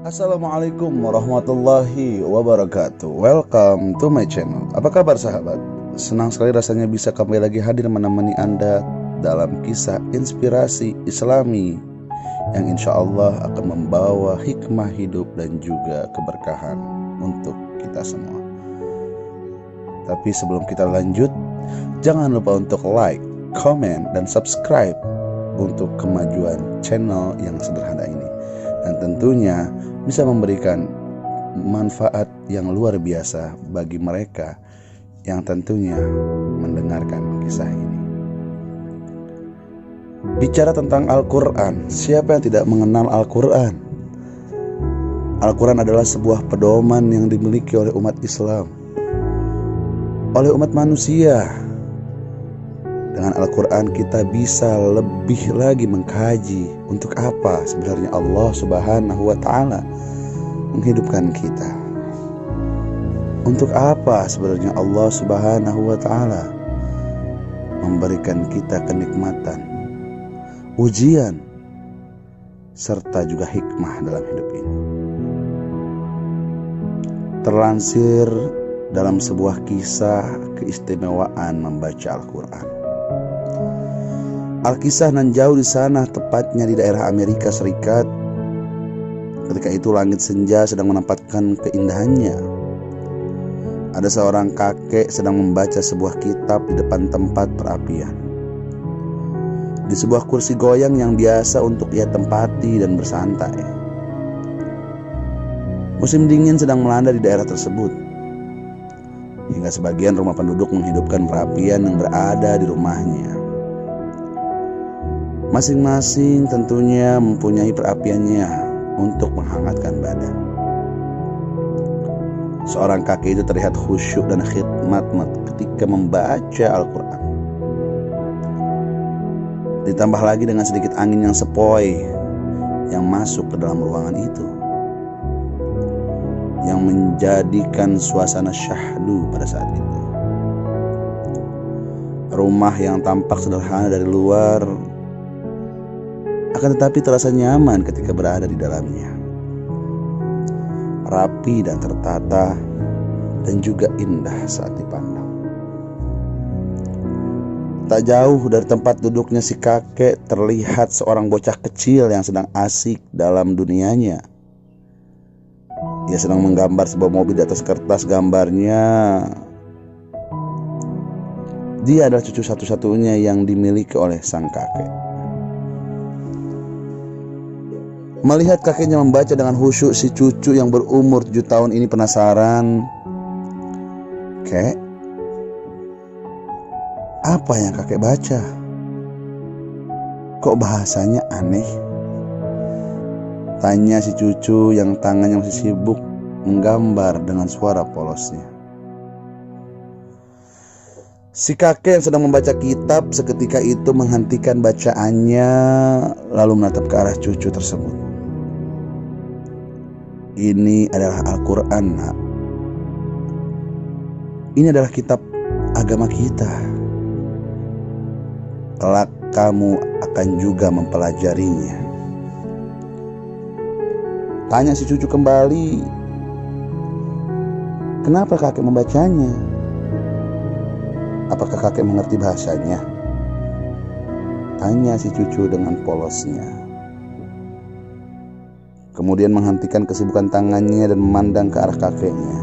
Assalamualaikum warahmatullahi wabarakatuh. Welcome to my channel. Apa kabar sahabat? Senang sekali rasanya bisa kembali lagi hadir menemani Anda dalam kisah inspirasi Islami yang insya Allah akan membawa hikmah hidup dan juga keberkahan untuk kita semua. Tapi sebelum kita lanjut, jangan lupa untuk like, comment, dan subscribe untuk kemajuan channel yang sederhana ini. Dan tentunya bisa memberikan manfaat yang luar biasa bagi mereka yang tentunya mendengarkan kisah ini. Bicara tentang Al-Quran, siapa yang tidak mengenal Al-Quran? Al-Quran adalah sebuah pedoman yang dimiliki oleh umat Islam, oleh umat manusia. Dengan Al-Quran kita bisa lebih lagi mengkaji untuk apa sebenarnya Allah Subhanahu wa Ta'ala menghidupkan kita. Untuk apa sebenarnya Allah Subhanahu wa Ta'ala memberikan kita kenikmatan, ujian, serta juga hikmah dalam hidup ini. Terlansir dalam sebuah kisah keistimewaan membaca Al-Quran. Alkisah nan jauh di sana, tepatnya di daerah Amerika Serikat. Ketika itu langit senja sedang menampakkan keindahannya. Ada seorang kakek sedang membaca sebuah kitab di depan tempat perapian. Di sebuah kursi goyang yang biasa untuk ia tempati dan bersantai. Musim dingin sedang melanda di daerah tersebut, hingga sebagian rumah penduduk menghidupkan perapian yang berada di rumahnya. Masing-masing tentunya mempunyai perapiannya untuk menghangatkan badan. Seorang kakek itu terlihat khusyuk dan khidmat ketika membaca Al-Quran. Ditambah lagi dengan sedikit angin yang sepoi yang masuk ke dalam ruangan itu, yang menjadikan suasana syahdu pada saat itu. Rumah yang tampak sederhana dari luar, akan tetapi terasa nyaman ketika berada di dalamnya. Rapi dan tertata, dan juga indah saat dipandang. Tak jauh dari tempat duduknya si kakek terlihat seorang bocah kecil yang sedang asik dalam dunianya. Ia sedang menggambar sebuah mobil di atas kertas gambarnya. Dia adalah cucu satu-satunya yang dimiliki oleh sang kakek. Melihat kakeknya membaca dengan khusyuk, si cucu yang berumur 7 tahun ini penasaran. Kek, apa yang kakek baca? Kok bahasanya aneh? Tanya si cucu yang tangannya masih sibuk menggambar dengan suara polosnya. Si kakek yang sedang membaca kitab seketika itu menghentikan bacaannya lalu menatap ke arah cucu tersebut. Ini adalah Al-Quran, nak. Ini adalah kitab agama kita. Kelak kamu akan juga mempelajarinya. Tanya si cucu kembali, kenapa kakek membacanya? Apakah kakek mengerti bahasanya? Tanya si cucu dengan polosnya. Kemudian menghentikan kesibukan tangannya dan memandang ke arah kakeknya.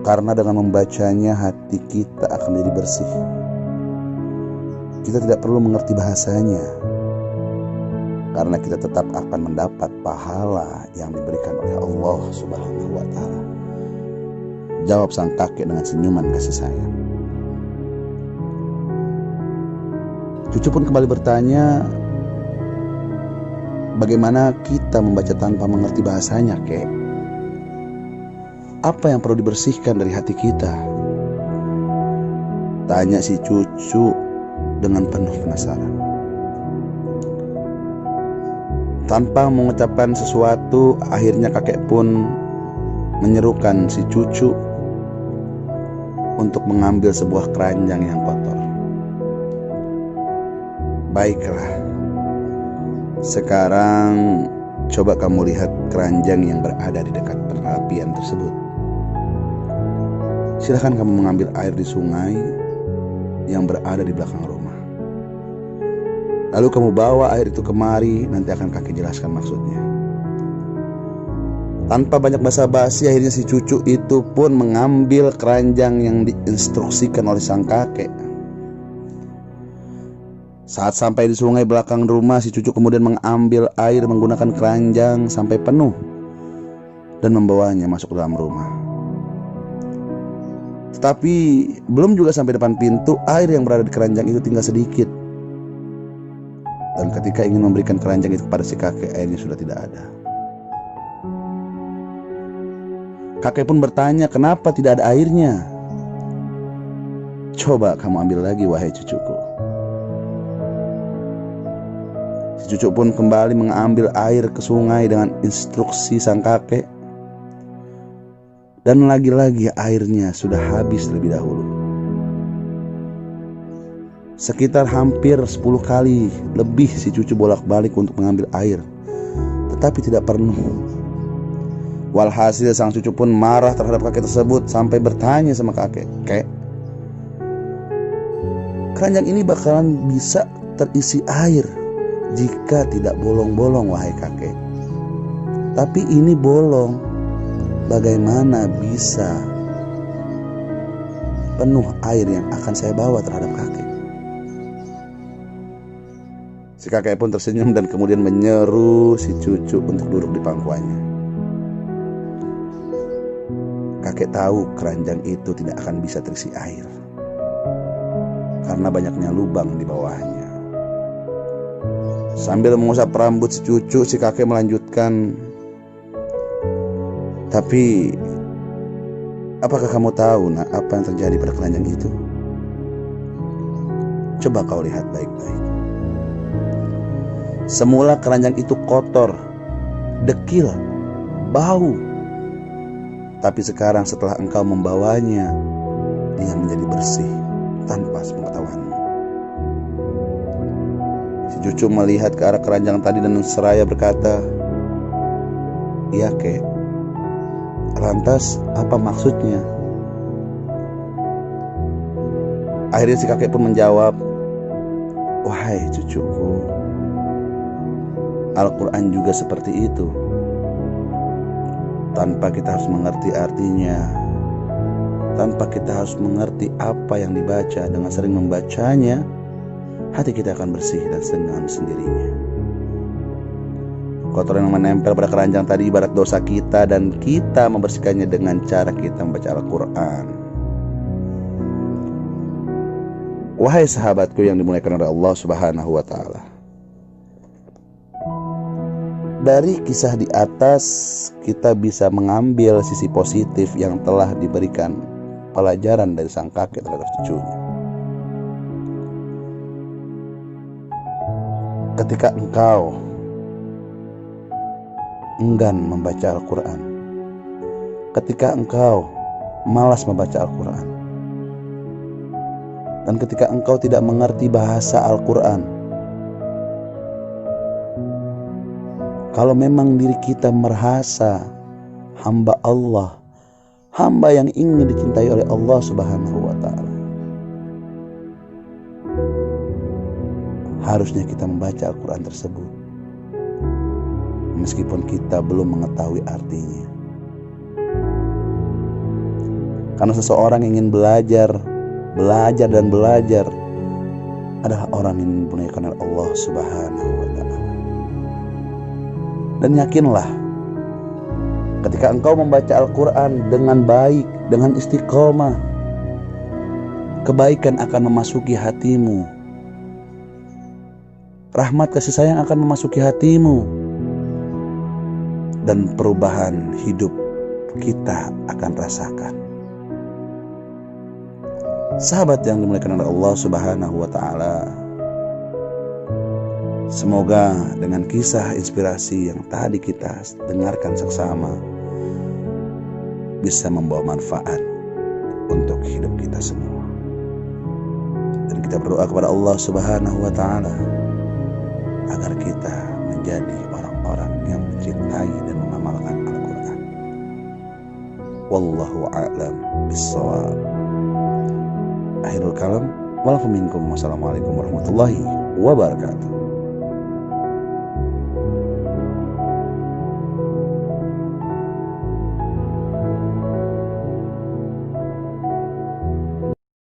Karena dengan membacanya hati kita akan menjadi bersih. Kita tidak perlu mengerti bahasanya, karena kita tetap akan mendapat pahala yang diberikan oleh Allah Subhanahu wa Ta'ala. Jawab sang kakek dengan senyuman kasih sayang. Cucu pun kembali bertanya, bagaimana kita membaca tanpa mengerti bahasanya, kek? Apa yang perlu dibersihkan dari hati kita? Tanya si cucu dengan penuh penasaran. Tanpa mengucapkan sesuatu, akhirnya kakek pun menyerukan si cucu untuk mengambil sebuah keranjang yang kotor. Baiklah, Sekarang coba kamu lihat keranjang yang berada di dekat perapian tersebut. Silahkan kamu mengambil air di sungai yang berada di belakang rumah. Lalu kamu bawa air itu kemari, nanti akan kakek jelaskan maksudnya. Tanpa banyak basa-basi, akhirnya si cucu itu pun mengambil keranjang yang diinstruksikan oleh sang kakek. Saat sampai di sungai belakang rumah, si cucu kemudian mengambil air menggunakan keranjang sampai penuh dan membawanya masuk ke dalam rumah. Tetapi belum juga sampai depan pintu, air yang berada di keranjang itu tinggal sedikit. Dan ketika ingin memberikan keranjang itu kepada si kakek, airnya sudah tidak ada. Kakek pun bertanya, kenapa tidak ada airnya? Coba kamu ambil lagi, wahai cucuku. Si cucu pun kembali mengambil air ke sungai dengan instruksi sang kakek. Dan lagi-lagi airnya sudah habis terlebih dahulu. Sekitar hampir 10 kali lebih si cucu bolak-balik untuk mengambil air, tetapi tidak penuh. Walhasil sang cucu pun marah terhadap kakek tersebut sampai bertanya sama kakek, "Kek, keranjang ini bakalan bisa terisi air jika tidak bolong-bolong, wahai kakek. Tapi ini bolong, bagaimana bisa penuh air yang akan saya bawa terhadap kakek?" Si kakek pun tersenyum dan kemudian menyeru si cucu untuk duduk di pangkuannya. Kakek tahu keranjang itu tidak akan bisa terisi air karena banyaknya lubang di bawahnya. Sambil mengusap rambut si cucu, si kakek melanjutkan, "Tapi apakah kamu tahu nak apa yang terjadi pada keranjang itu? Coba kau lihat baik-baik. Semula keranjang itu kotor, dekil, bau. Tapi sekarang setelah engkau membawanya, dia menjadi bersih tanpa sepengetahuanmu." Si cucu melihat ke arah keranjang tadi dan seraya berkata, "Iya kek, lantas apa maksudnya?" Akhirnya si kakek pun menjawab, "Wahai cucuku, Al-Quran juga seperti itu. Tanpa kita harus mengerti artinya, tanpa kita harus mengerti apa yang dibaca, dengan sering membacanya, hati kita akan bersih dan dengan sendirinya. Kotoran yang menempel pada keranjang tadi ibarat dosa kita, dan kita membersihkannya dengan cara kita membaca Al-Quran." Wahai sahabatku yang dimuliakan oleh Allah Subhanahu wa Ta'ala, dari kisah di atas kita bisa mengambil sisi positif yang telah diberikan pelajaran dari sang kakek terhadap cucunya. Ketika engkau enggan membaca Al-Quran, ketika engkau malas membaca Al-Quran, dan ketika engkau tidak mengerti bahasa Al-Quran, kalau memang diri kita merasa hamba Allah, hamba yang ingin dicintai oleh Allah Subhanahu wa Ta'ala, harusnya kita membaca Al-Quran tersebut meskipun kita belum mengetahui artinya. Karena seseorang yang ingin belajar dan belajar adalah orang yang dimuliakan oleh Allah Subhanahu wa Ta'ala. Dan yakinlah, ketika engkau membaca Al-Quran dengan baik, dengan istiqomah, kebaikan akan memasuki hatimu. Rahmat kasih sayang akan memasuki hatimu. Dan perubahan hidup kita akan rasakan. Sahabat yang dimuliakan oleh Allah Subhanahu wa Ta'ala, semoga dengan kisah inspirasi yang tadi kita dengarkan seksama bisa membawa manfaat untuk hidup kita semua. Dan kita berdoa kepada Allah Subhanahu wa Ta'ala agar kita menjadi orang-orang yang mencintai dan mengamalkan Al-Quran. Wallahu a'lam bishawab. Akhirul kalam. Wassalamualaikum warahmatullahi wabarakatuh.